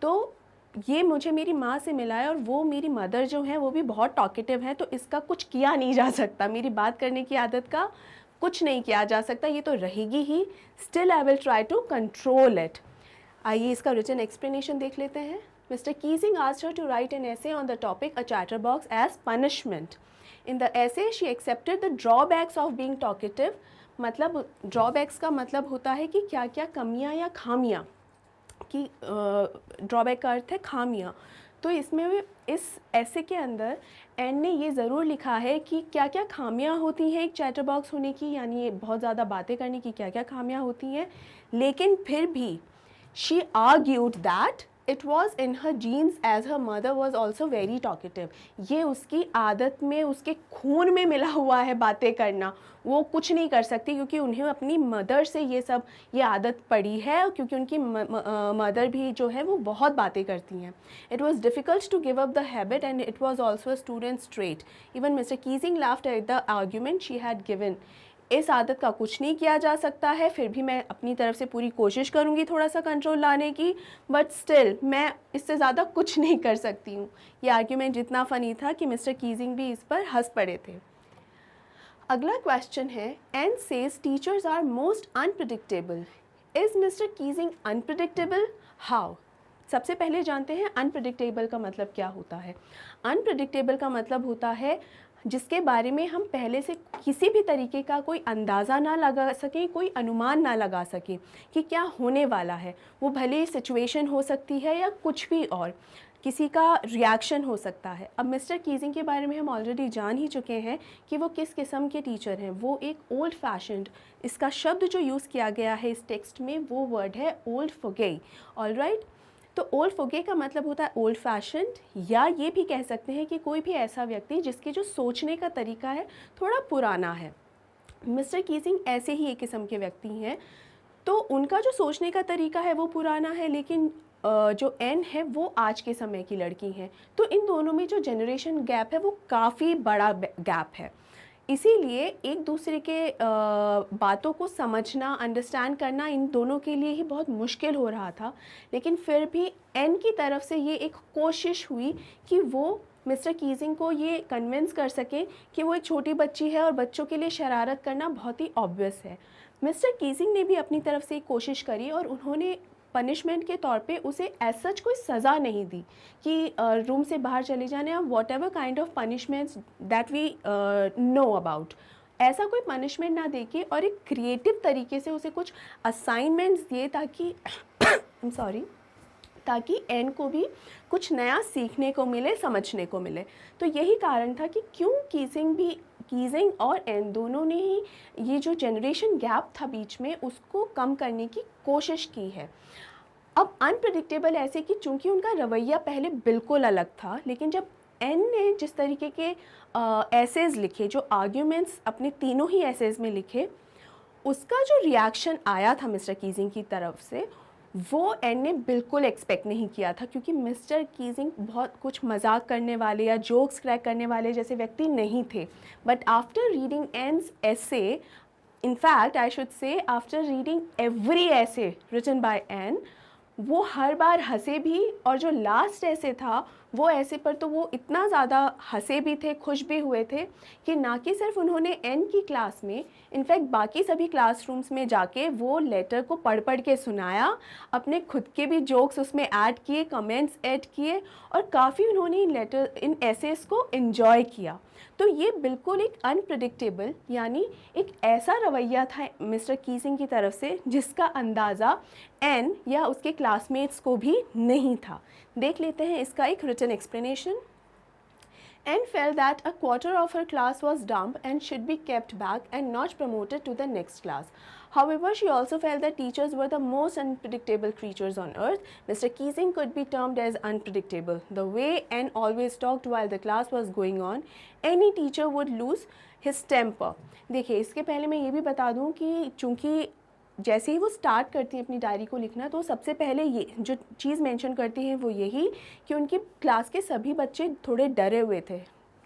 तो ये मुझे मेरी माँ से मिला है और वो मेरी मदर जो है वो भी बहुत टॉकेटिव है, तो इसका कुछ किया नहीं जा सकता, मेरी बात करने की आदत का कुछ नहीं किया जा सकता, ये तो रहेगी ही। Still I will try to control it. आइए इसका रिटन एक्सप्लेनेशन देख लेते हैं। Mister Keesing asked her to write an essay on the topic a chatterbox as punishment. In the essay she accepted the drawbacks of being talkative. मतलब drawbacks का मतलब होता है कि क्या क्या कमियां या खामियां, कि ड्रॉबैक का अर्थ है खामियां। तो इसमें इस ऐसे के अंदर एन ने ये ज़रूर लिखा है कि क्या क्या खामियां होती हैं एक चैटर बॉक्स होने की, यानी ये बहुत ज़्यादा बातें करने की क्या क्या खामियां होती हैं। लेकिन फिर भी she argued that it was in her genes as her mother was also very talkative. ये उसकी आदत में, उसके खून में मिला हुआ है बातें करना, वो कुछ नहीं कर सकती क्योंकि उन्हें अपनी मदर से ये आदत पड़ी है, क्योंकि उनकी मदर भी जो है वो बहुत बातें करती हैं। It was difficult to give up the habit and it was also a student's trait. Even mister Keesing laughed at the argument she had given. इस आदत का कुछ नहीं किया जा सकता है, फिर भी मैं अपनी तरफ से पूरी कोशिश करूँगी थोड़ा सा कंट्रोल लाने की, बट स्टिल मैं इससे ज़्यादा कुछ नहीं कर सकती हूँ। ये आर्ग्यूमेंट जितना फ़नी था कि मिस्टर कीजिंग भी इस पर हंस पड़े थे। अगला क्वेश्चन है, Anne says teachers are most unpredictable. Is mister Keesing unpredictable? How? सबसे पहले जानते हैं अनप्रिडिक्टेबल का मतलब क्या होता है। अनप्रिडिक्टेबल का मतलब होता है जिसके बारे में हम पहले से किसी भी तरीके का कोई अंदाज़ा ना लगा सकें, कोई अनुमान ना लगा सकें कि क्या होने वाला है। वो भले सिचुएशन हो सकती है या कुछ भी और, किसी का रिएक्शन हो सकता है। अब मिस्टर कीजिंग के बारे में हम ऑलरेडी जान ही चुके हैं कि वो किस किस्म के टीचर हैं। वो एक ओल्ड फैशन्ड, इसका शब्द जो यूज़ किया गया है इस टेक्स्ट में वो वर्ड है ओल्ड फॉरगे। ऑलराइट, तो ओल्ड फॉरगे का मतलब होता है ओल्ड फैशन्ड, या ये भी कह सकते हैं कि कोई भी ऐसा व्यक्ति जिसके जो सोचने का तरीका है थोड़ा पुराना है। मिस्टर कीजिंग ऐसे ही एक किस्म के व्यक्ति हैं, तो उनका जो सोचने का तरीका है वो पुराना है, लेकिन जो एन है वो आज के समय की लड़की हैं। तो इन दोनों में जो जनरेशन गैप है वो काफ़ी बड़ा गैप है। इसीलिए एक दूसरे के बातों को समझना, अंडरस्टैंड करना इन दोनों के लिए ही बहुत मुश्किल हो रहा था। लेकिन फिर भी एन की तरफ से ये एक कोशिश हुई कि वो मिस्टर कीजिंग को ये कन्विंस कर सके कि वो एक छोटी बच्ची है और बच्चों के लिए शरारत करना बहुत ही ऑब्वियस है। मिस्टर कीजिंग ने भी अपनी तरफ से एक कोशिश करी और उन्होंने पनिशमेंट के तौर पे उसे एज सच कोई सज़ा नहीं दी कि रूम से बाहर चले जाने, या whatever kind of punishments that we know about, ऐसा कोई पनिशमेंट ना दे के और एक क्रिएटिव तरीके से उसे कुछ असाइनमेंट्स दिए ताकि ताकि एन को भी कुछ नया सीखने को मिले, समझने को मिले। तो यही कारण था कि क्यों कीजिंग और एन दोनों ने ही ये जो जनरेशन गैप था बीच में उसको कम करने की कोशिश की है। अब अनप्रिडिक्टेबल ऐसे कि चूंकि उनका रवैया पहले बिल्कुल अलग था, लेकिन जब एन ने जिस तरीके के एसेज लिखे, जो आर्ग्यूमेंट्स अपने तीनों ही एसेज में लिखे, उसका जो रिएक्शन आया था मिस्टर कीजिंग की तरफ से, वो एन ने बिल्कुल एक्सपेक्ट नहीं किया था, क्योंकि मिस्टर कीजिंग बहुत कुछ मजाक करने वाले या जोक्स क्रैक करने वाले जैसे व्यक्ति नहीं थे. But after reading Anne's essay, in fact I should say after reading every essay written by Anne, वो हर बार हंसे भी, और जो लास्ट ऐसे था वो ऐसे पर तो वो इतना ज़्यादा हंसे भी थे, खुश भी हुए थे कि ना कि सिर्फ उन्होंने एन की क्लास में, इनफैक्ट बाकी सभी क्लासरूम्स में जाके वो लेटर को पढ़ पढ़ के सुनाया, अपने खुद के भी जोक्स उसमें ऐड किए, कमेंट्स ऐड किए, और काफ़ी उन्होंने इन एसेस को एंजॉय किया. तो ये बिल्कुल एक अनप्रिडिक्टेबल, यानी एक ऐसा रवैया था मिस्टर कीजिंग की तरफ से जिसका अंदाज़ा एन या उसके क्लासमेट्स को भी नहीं था. देख लेते हैं इसका एक written explanation. Anne felt that a quarter of her class was dumb and should be kept back and not promoted to the next class. However, she also felt that teachers were the most unpredictable creatures on earth. Mr. Keesing could be termed as unpredictable. The way Anne always talked while the class was going on, any teacher would lose his temper. देखिए, इसके पहले मैं ये भी बता दूँ कि चूँकि जैसे ही वो स्टार्ट करती हैं अपनी डायरी को लिखना, तो सबसे पहले ये जो चीज़ मेंशन करती हैं वो यही कि उनकी क्लास के सभी बच्चे थोड़े डरे हुए थे,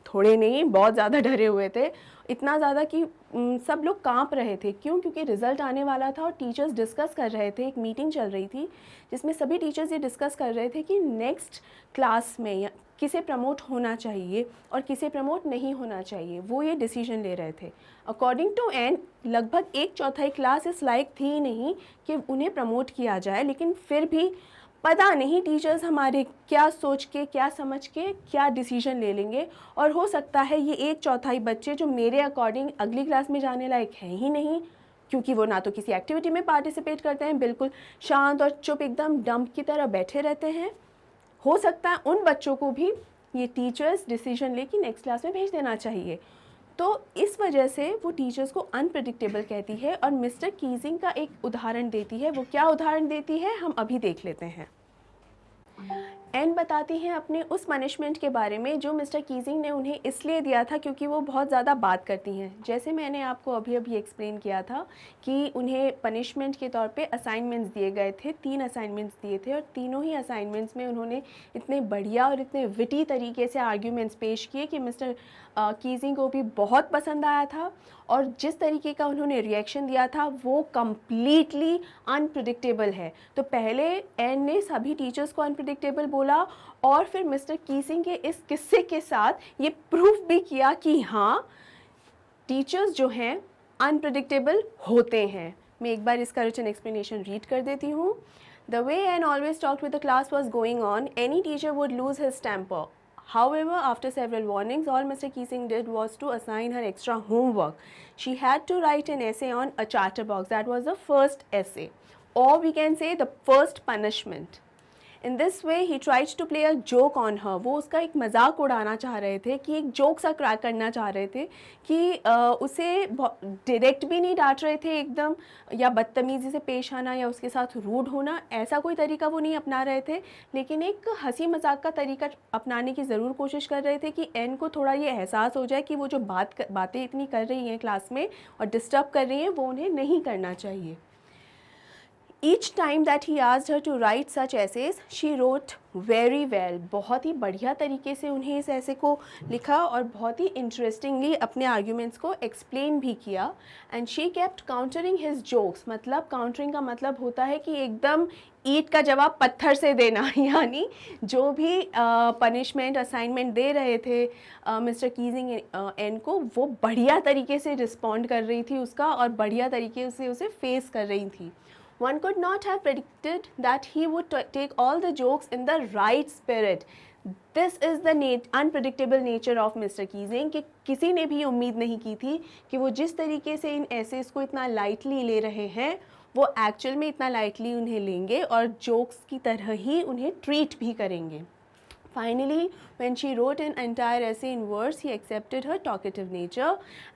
थोड़े नहीं बहुत ज़्यादा डरे हुए थे, इतना ज़्यादा कि सब लोग कांप रहे थे. क्यों? क्योंकि रिज़ल्ट आने वाला था और टीचर्स डिस्कस कर रहे थे, एक मीटिंग चल रही थी जिसमें सभी टीचर्स ये डिस्कस कर रहे थे कि नेक्स्ट क्लास में या किसे प्रमोट होना चाहिए और किसे प्रमोट नहीं होना चाहिए, वो ये डिसीजन ले रहे थे. अकॉर्डिंग टू एन, लगभग 1/4 क्लास इस लायक थी ही नहीं कि उन्हें प्रमोट किया जाए, लेकिन फिर भी पता नहीं टीचर्स हमारे क्या सोच के, क्या समझ के, क्या डिसीजन ले लेंगे, और हो सकता है ये 1/4 बच्चे जो मेरे अकॉर्डिंग अगली क्लास में जाने लायक हैं ही नहीं, क्योंकि वो ना तो किसी एक्टिविटी में पार्टिसिपेट करते हैं, बिल्कुल शांत और चुप एकदम डम्प की तरह बैठे रहते हैं. हो सकता है उन बच्चों को भी ये टीचर्स डिसीजन लेके नेक्स्ट क्लास में भेज देना चाहिए. तो इस वजह से वो टीचर्स को अनप्रेडिक्टेबल कहती है, और मिस्टर कीजिंग का एक उदाहरण देती है. वो क्या उदाहरण देती है हम अभी देख लेते हैं. एन बताती हैं अपने उस पनिशमेंट के बारे में जो मिस्टर कीजिंग ने उन्हें इसलिए दिया था क्योंकि वो बहुत ज़्यादा बात करती हैं. जैसे मैंने आपको अभी एक्सप्लेन किया था कि उन्हें पनिशमेंट के तौर पे असाइनमेंट्स दिए गए थे, 3 असाइनमेंट्स दिए थे, और तीनों ही असाइनमेंट्स में उन्होंने इतने बढ़िया और इतने विटी तरीके से आर्ग्यूमेंट्स पेश किए कि मिस्टर कीजिंग को भी बहुत पसंद आया था. और जिस तरीके का उन्होंने रिएक्शन दिया था वो कम्प्लीटली अनप्रिडिक्टेबल है. तो पहले एन ने सभी टीचर्स को अनप्रिडिक्टेबल बोला, और फिर मिस्टर कीजिंग के इस किस्से के साथ ये प्रूफ भी किया कि हाँ, टीचर्स जो हैं अनप्रिडिक्टेबल होते हैं. मैं एक बार इसका रिटन एक्सप्लेनेशन रीड कर देती हूँ. The way Anne always talked with the class was going on, any teacher would lose his temper. However, after several warnings, all Mr. Keesing did was to assign her extra homework. She had to write an essay on a chatterbox. That was the first essay, or we can say the first punishment. In this way, he tried to play a joke on her. वो उसका एक मजाक उड़ाना चाह रहे थे, कि एक जोक सा क्रैक करना चाह रहे थे कि उसे डायरेक्ट भी नहीं डांट रहे थे एकदम, या बदतमीज़ी से पेश आना या उसके साथ रूड होना, ऐसा कोई तरीका वो नहीं अपना रहे थे, लेकिन एक हंसी मजाक का तरीका अपनाने की ज़रूर कोशिश कर रहे थे कि एन को थोड़ा ये एहसास हो जाए कि वो जो बातें इतनी कर रही हैं क्लास में और डिस्टर्ब कर रही हैं, वो उन्हें नहीं करना चाहिए. Each time that he asked her to write such essays, she wrote very well. बहुत ही बढ़िया तरीके से उन्हें इस ऐसे को लिखा और बहुत ही इंटरेस्टिंगली अपने आर्ग्यूमेंट्स को एक्सप्लेन भी किया. And she kept countering his jokes. मतलब काउंटरिंग का मतलब होता है कि एकदम ईंट का जवाब पत्थर से देना, यानी जो भी पनिशमेंट असाइनमेंट दे रहे थे मिस्टर कीजिंग एन को, वो बढ़िया तरीके से रिस्पॉन्ड कर रही थी उसका, और बढ़िया तरीके से उसे फेस कर रही थी. One could not have predicted that he would take all the jokes in the right spirit. This is the unpredictable nature of Mr. Keesing, कि किसी ने भी उम्मीद नहीं की थी कि वो जिस तरीके से इन एसेस को इतना लाइटली ले रहे हैं, वो एक्चुअल में इतना लाइटली उन्हें लेंगे और जोक्स की तरह ही उन्हें ट्रीट भी करेंगे. Finally, when she wrote an entire essay in verse, he accepted her talkative nature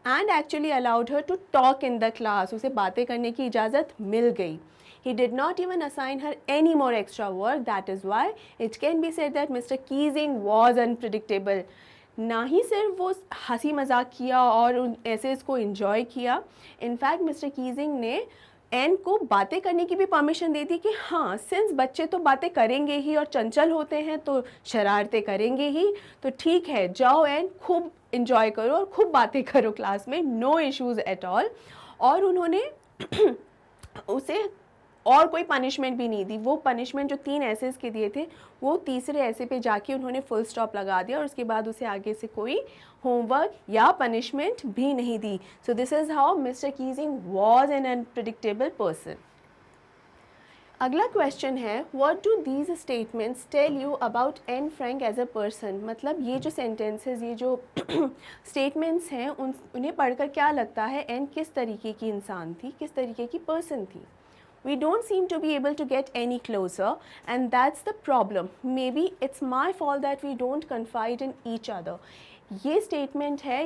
and actually allowed her to talk in the class. उसे बातें करने की इजाज़त मिल गई. He did not even assign her any more extra work. That is why it can be said that Mr. Keesing was unpredictable. ना ही सिर्फ वो हंसी मजाक किया और उन एसेस को इन्जॉय किया, इनफैक्ट मिस्टर कीजिंग ने एन को बातें करने की भी परमिशन दे दी कि हाँ, सिंस बच्चे तो बातें करेंगे ही और चंचल होते हैं तो शरारतें करेंगे ही, तो ठीक है, जाओ एन, खूब इन्जॉय करो और खूब बातें करो क्लास में, नो इश्यूज़ एट ऑल. और उन्होंने उसे और कोई पनिशमेंट भी नहीं दी. वो पनिशमेंट जो 3 एसेस के दिए थे, वो तीसरे ऐसे पे जाके उन्होंने फुल स्टॉप लगा दिया और उसके बाद उसे आगे से कोई होमवर्क या पनिशमेंट भी नहीं दी. So this is how mister Keesing was an unpredictable person. अगला क्वेश्चन है, what do these statements tell you about Anne Frank as a person. मतलब ये जो सेंटेंसेस, ये जो स्टेटमेंट्स हैं, उन्हें पढ़कर क्या लगता है एन किस तरीके की इंसान थी, किस तरीके की पर्सन थी. We don't seem to be able to get any closer, and that's the problem. Maybe it's my fault that we don't confide in each other. ये स्टेटमेंट है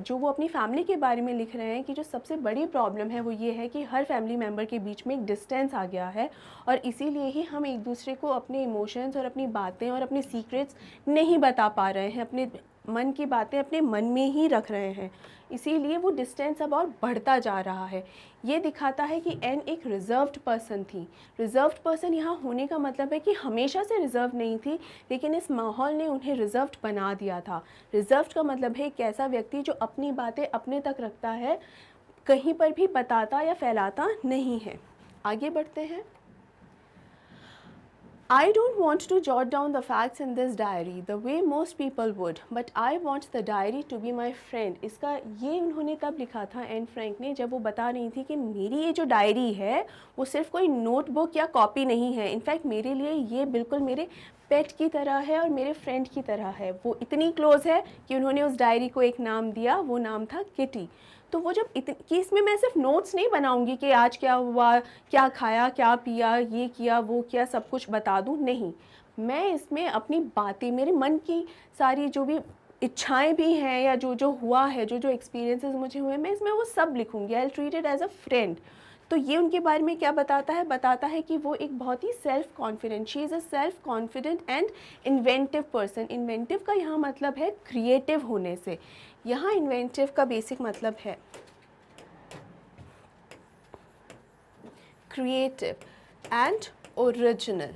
जो वो अपनी फैमिली के बारे में लिख रहे हैं कि जो सबसे बड़ी प्रॉब्लम है वो ये है कि हर फैमिली मेम्बर के बीच में एक डिस्टेंस आ गया है और इसीलिए ही हम एक दूसरे को अपने इमोशंस और अपनी बातें और अपने सीक्रेट्स नहीं बता पा रहे हैं, अपने मन की बातें अपने मन में ही रख रहे हैं, इसीलिए वो डिस्टेंस अब और बढ़ता जा रहा है. ये दिखाता है कि एन एक रिज़र्व्ड पर्सन थी. रिज़र्व्ड पर्सन यहाँ होने का मतलब है कि हमेशा से रिज़र्व नहीं थी, लेकिन इस माहौल ने उन्हें रिज़र्व्ड बना दिया था. रिज़र्व्ड का मतलब है एक ऐसा व्यक्ति जो अपनी बातें अपने तक रखता है, कहीं पर भी बताता या फैलाता नहीं है. आगे बढ़ते हैं. I don't want to jot down the facts in this diary the way most people would, but I want the diary to be my friend. इसका ये उन्होंने तब लिखा था एन फ्रैंक ने जब वो बता रही थी कि मेरी ये जो डायरी है वो सिर्फ कोई नोटबुक या कॉपी नहीं है, इनफैक्ट मेरे लिए ये बिल्कुल मेरे पेट की तरह है और मेरे फ्रेंड की तरह है. वो इतनी क्लोज़ है कि उन्होंने उस डायरी को एक नाम दिया, वो नाम था किटी. तो वो जब कि इसमें मैं सिर्फ नोट्स नहीं बनाऊंगी कि आज क्या हुआ, क्या खाया, क्या पिया, ये किया, वो किया, सब कुछ बता दूं, नहीं. मैं इसमें अपनी बातें, मेरे मन की सारी जो भी इच्छाएं भी हैं या जो जो हुआ है, जो जो एक्सपीरियंसेस मुझे हुए, मैं इसमें वो सब लिखूंगी. I will treat it as a friend. तो ये उनके बारे में क्या बताता है? बताता है कि वो एक बहुत ही self confident, she is a self confident and inventive person. Inventive का यहाँ मतलब है क्रिएटिव होने से. यहाँ इन्वेंटिव का बेसिक मतलब है क्रिएटिव एंड ओरिजिनल.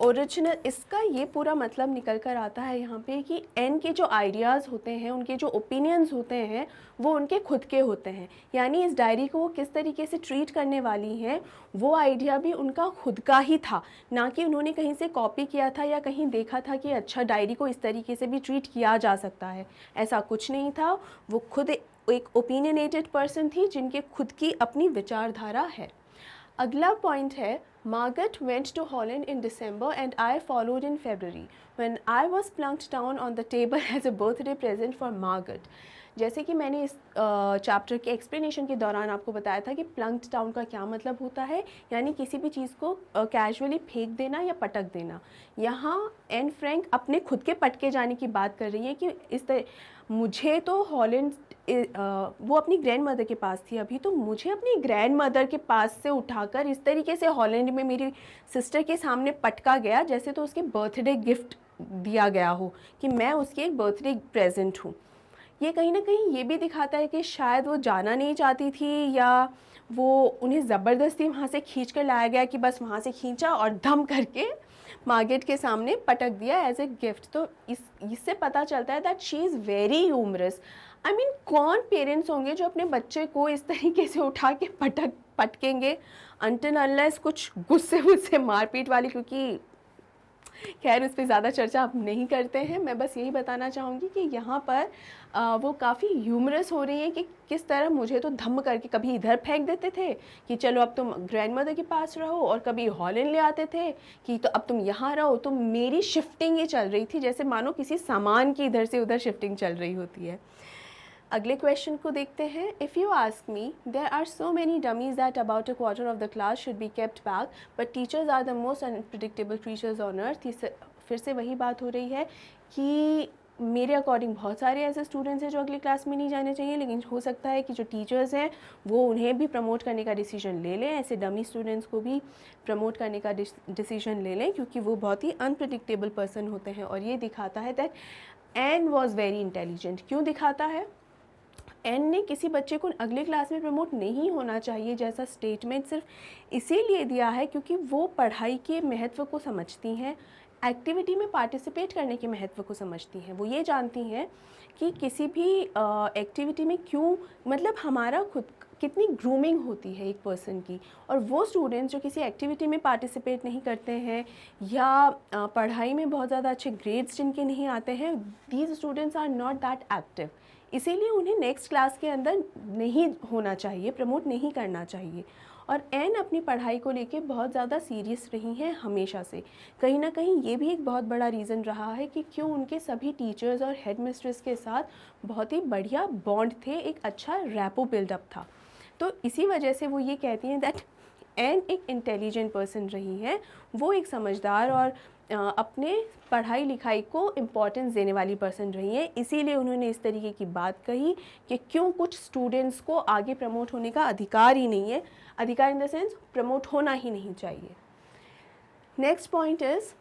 ओरिजिनल, इसका ये पूरा मतलब निकल कर आता है यहाँ पे कि एन के जो आइडियाज़ होते हैं, उनके जो ओपिनियंस होते हैं, वो उनके खुद के होते हैं. यानी इस डायरी को वो किस तरीके से ट्रीट करने वाली हैं, वो आइडिया भी उनका खुद का ही था, ना कि उन्होंने कहीं से कॉपी किया था या कहीं देखा था कि अच्छा डायरी को इस तरीके से भी ट्रीट किया जा सकता है. ऐसा कुछ नहीं था. वो खुद एक ओपिनियनेटेड पर्सन थी जिनके खुद की अपनी विचारधारा है. अगला पॉइंट है, Margaret went to Holland in December and I followed in February when I was plunked down on the table as a birthday present for Margaret. जैसे कि मैंने इस चैप्टर के एक्सप्लेनेशन के दौरान आपको बताया था कि प्लंक्ड डाउन का क्या मतलब होता है, यानी किसी भी चीज़ को कैजुअली फेंक देना या पटक देना. यहाँ एन फ्रैंक अपने खुद के पटके जाने की बात कर रही है कि इस तरह मुझे तो हॉलैंड, वो अपनी ग्रैंड मदर के पास थी अभी, तो मुझे अपनी ग्रैंड मदर के पास से उठाकर इस तरीके से हॉलैंड में मेरी सिस्टर के सामने पटका गया जैसे तो उसके बर्थडे गिफ्ट दिया गया हो, कि मैं उसकी एक बर्थडे प्रेजेंट हूँ. ये कहीं ना कहीं ये भी दिखाता है कि शायद वो जाना नहीं चाहती थी या वो उन्हें ज़बरदस्ती वहाँ से खींच कर लाया गया कि बस वहाँ से खींचा और धम करके मार्गरेट के सामने पटक दिया एज ए गिफ्ट. तो इससे पता चलता है that she is very humorous. I mean, कौन पेरेंट्स होंगे जो अपने बच्चे को इस तरीके से उठा के पटकेंगे अनटिल अनलेस कुछ गुस्से मारपीट वाली, क्योंकि खैर उस पर ज़्यादा चर्चा आप नहीं करते हैं. मैं बस यही बताना चाहूँगी कि यहाँ पर वो काफ़ी ह्यूमरस हो रही हैं कि किस तरह मुझे तो धम करके कभी इधर फेंक देते थे कि चलो अब तुम ग्रैंड मदर के पास रहो, और कभी हॉलैंड ले आते थे कि तो अब तुम यहाँ रहो. तो मेरी शिफ्टिंग ये चल रही थी जैसे मानो किसी सामान की इधर से उधर शिफ्टिंग चल रही होती है. अगले क्वेश्चन को देखते हैं. If you ask me, there are so many dummies that about a quarter of the class should be kept back, but teachers are the most unpredictable creatures on earth. फिर से वही बात हो रही है कि मेरे अकॉर्डिंग बहुत सारे ऐसे स्टूडेंट्स हैं जो अगली क्लास में नहीं जाने चाहिए, लेकिन हो सकता है कि जो टीचर्स हैं वो उन्हें भी प्रमोट करने का डिसीजन ले लें, ऐसे डमी स्टूडेंट्स को भी प्रमोट करने का डिसीजन ले लें, क्योंकि वो बहुत ही अनप्रिडिक्टेबल पर्सन होते हैं. और ये दिखाता है that Anne was very intelligent. क्यों दिखाता है? एन ने किसी बच्चे को अगले क्लास में प्रमोट नहीं होना चाहिए जैसा स्टेटमेंट सिर्फ इसीलिए दिया है क्योंकि वो पढ़ाई के महत्व को समझती हैं, एक्टिविटी में पार्टिसिपेट करने के महत्व को समझती हैं. वो ये जानती हैं कि किसी भी एक्टिविटी में क्यों, मतलब हमारा खुद कितनी ग्रूमिंग होती है एक पर्सन की. और वो स्टूडेंट्स जो किसी एक्टिविटी में पार्टिसिपेट नहीं करते हैं या पढ़ाई में बहुत ज़्यादा अच्छे ग्रेड्स जिनके नहीं आते हैं, these students are not that active. इसीलिए उन्हें नेक्स्ट क्लास के अंदर नहीं होना चाहिए, प्रमोट नहीं करना चाहिए. और एन अपनी पढ़ाई को लेके बहुत ज़्यादा सीरियस रही हैं हमेशा से. कहीं ना कहीं ये भी एक बहुत बड़ा रीज़न रहा है कि क्यों उनके सभी टीचर्स और हेड मिस्ट्रेस के साथ बहुत ही बढ़िया बॉन्ड थे, एक अच्छा रैपो बिल्डअप था. तो इसी वजह से वो ये कहती हैं दैट एन एक इंटेलिजेंट पर्सन रही है, वो एक समझदार और अपने पढ़ाई लिखाई को इम्पोर्टेंस देने वाली पर्सन रही है. इसीलिए उन्होंने इस तरीके की बात कही कि क्यों कुछ स्टूडेंट्स को आगे प्रमोट होने का अधिकार ही नहीं है, अधिकार इन द सेंस प्रमोट होना ही नहीं चाहिए. Next point is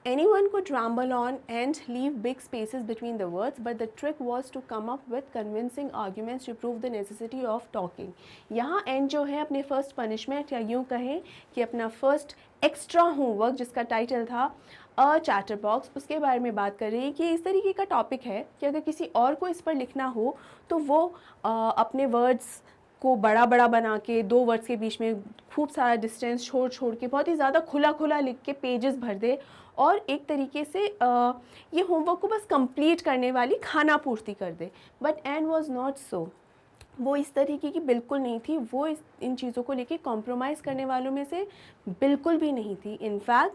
anyone could ramble on and leave big spaces between the words, but the trick was to come up with convincing arguments to prove the necessity of talking. यहाँ and जो है अपने first punishment या यूँ कहें कि अपना first extra homework जिसका टाइटल था अ चैटर बॉक्स, उसके बारे में बात कर रही है कि इस तरीके का टॉपिक है कि अगर किसी और को इस पर लिखना हो तो वो अपने वर्ड्स को बड़ा बड़ा बना के दो वर्ड्स के बीच में खूब सारा डिस्टेंस छोड़ के बहुत ही ज़्यादा खुला लिख के पेजेस भर दे और एक तरीके से ये होमवर्क को बस कंप्लीट करने वाली खाना पूर्ति कर दे. But Anne was not so. वो इस तरीके की बिल्कुल नहीं थी. वो इन चीज़ों को लेके कॉम्प्रोमाइज़ करने वालों में से बिल्कुल भी नहीं थी. इनफैक्ट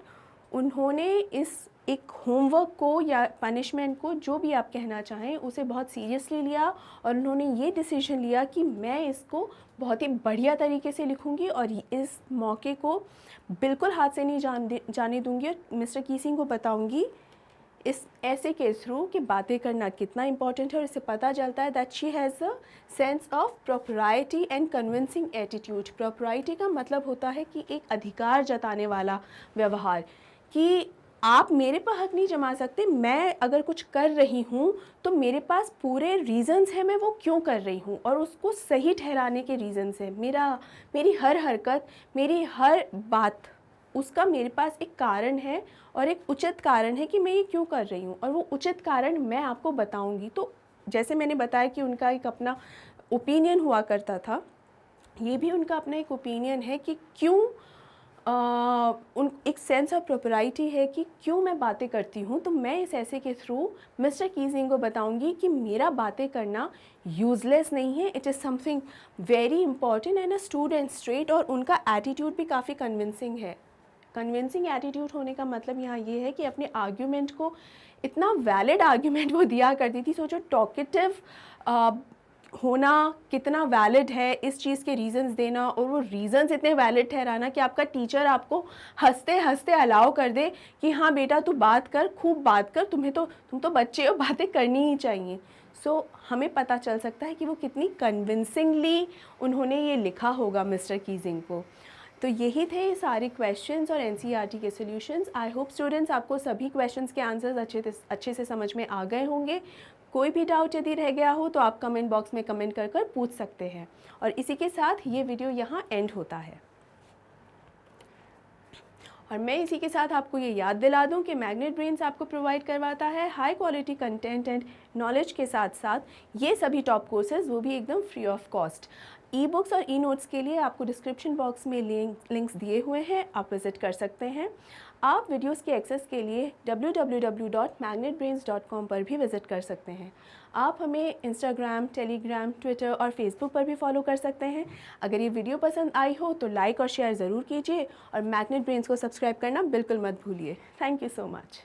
उन्होंने इस एक होमवर्क को या पनिशमेंट को, जो भी आप कहना चाहें, उसे बहुत सीरियसली लिया और उन्होंने ये डिसीजन लिया कि मैं इसको बहुत ही बढ़िया तरीके से लिखूंगी और इस मौके को बिल्कुल हाथ से नहीं जाने दूंगी और मिस्टर कीसिंग को बताऊंगी इस ऐसे के थ्रू कि बातें करना कितना इम्पॉर्टेंट है. और इससे पता चलता है that she has a sense of propriety and convincing attitude. Propriety का मतलब होता है कि एक अधिकार जताने वाला व्यवहार, कि आप मेरे पर हक नहीं जमा सकते, मैं अगर कुछ कर रही हूँ तो मेरे पास पूरे रीज़न्स हैं मैं वो क्यों कर रही हूँ और उसको सही ठहराने के रीज़न्स हैं. मेरी हर हरकत, मेरी हर बात, उसका मेरे पास एक कारण है और एक उचित कारण है कि मैं ये क्यों कर रही हूँ और वो उचित कारण मैं आपको बताऊँगी. तो जैसे मैंने बताया कि उनका एक अपना ओपिनियन हुआ करता था, ये भी उनका अपना एक ओपिनियन है कि क्यों उन एक सेंस ऑफ प्रोप्राइटी है कि क्यों मैं बातें करती हूँ. तो मैं इस ऐसे के थ्रू मिस्टर कीजिंग को बताऊँगी कि मेरा बातें करना यूज़लेस नहीं है, it is something very important and a student straight. और उनका एटीट्यूड भी काफ़ी कन्विंसिंग है. कन्विंसिंग एटीट्यूड होने का मतलब यहाँ ये है कि अपने आर्ग्यूमेंट को, इतना वैलिड आर्ग्यूमेंट वो दिया करती थी. सोचो टॉकेटिव होना कितना वैलिड है, इस चीज़ के रीज़न्स देना और वो रीज़न्स इतने वैलिड ठहराना कि आपका टीचर आपको हंसते हंसते अलाउ कर दे कि हाँ बेटा तू बात कर, खूब बात कर, तुम तो बच्चे हो, बातें करनी ही चाहिए. सो हमें पता चल सकता है कि वो कितनी कन्विंसिंगली उन्होंने ये लिखा होगा मिस्टर कीजिंग को. तो यही थे सारे क्वेश्चंस और एनसीईआरटी के सॉल्यूशंस. आई होप स्टूडेंट्स आपको सभी क्वेश्चंस के आंसर्स अच्छे से समझ में आ गए होंगे. कोई भी डाउट यदि रह गया हो तो आप कमेंट बॉक्स में कमेंट कर पूछ सकते हैं. और इसी के साथ ये वीडियो यहाँ एंड होता है. और मैं इसी के साथ आपको ये याद दिला दूं कि मैग्नेट ब्रेन्स आपको प्रोवाइड करवाता है high quality content and knowledge के साथ साथ ये सभी टॉप कोर्सेज, वो भी एकदम free of cost. E books और ई नोट्स के लिए आपको डिस्क्रिप्शन बॉक्स में लिंक्स दिए हुए हैं, आप विज़िट कर सकते हैं. आप वीडियोस के एक्सेस के लिए www.magnetbrains.com पर भी विज़िट कर सकते हैं. आप हमें इंस्टाग्राम, टेलीग्राम, ट्विटर और फेसबुक पर भी फॉलो कर सकते हैं. अगर ये वीडियो पसंद आई हो तो लाइक और शेयर ज़रूर कीजिए और मैग्नेट ब्रेन्स को सब्सक्राइब करना बिल्कुल मत भूलिए. Thank you so much.